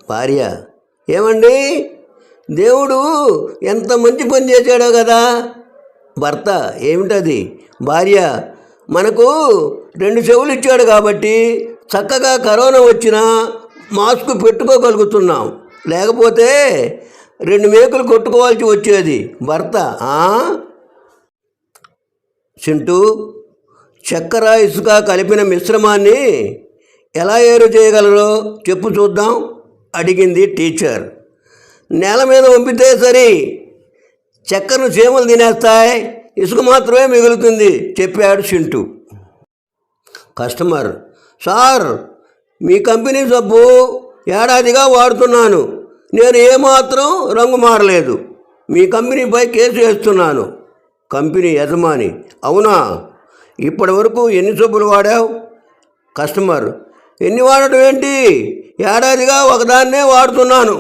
భార్య: ఏమండి, దేవుడు ఎంత మంచి పని చేశాడో కదా. భర్త: ఏమిటది? భార్య: మనకు 2 చెవులు ఇచ్చాడు కాబట్టి చక్కగా కరోనా వచ్చినా మాస్క్ పెట్టుకోగలుగుతున్నాం, లేకపోతే 2 మేకులు కొట్టుకోవాల్సి వచ్చేది. భర్త: చింటూ, చక్కెర ఇసుక కలిపిన మిశ్రమాన్ని ఎలా ఏరు చేయగలరో చెప్పు చూద్దాం అడిగింది టీచర్. నేల మీద పంపితే సరి, చక్కెరను చీమలు తినేస్తాయి, ఇసుక మాత్రమే మిగులుతుంది చెప్పాడు చింటూ. కస్టమర్: సార్, మీ కంపెనీ సబ్బు ఏడాదిగా వాడుతున్నాను, నేను ఏమాత్రం రంగు మారలేదు, మీ కంపెనీపై కేసు వేస్తున్నాను. కంపెనీ యజమాని: అవునా, ఇప్పటి వరకు ఎన్ని సబ్బులు వాడావు? కస్టమర్: ఎన్ని వాడటం ఏంటి, ఏడాదిగా ఒకదాన్నే వాడుతున్నాను.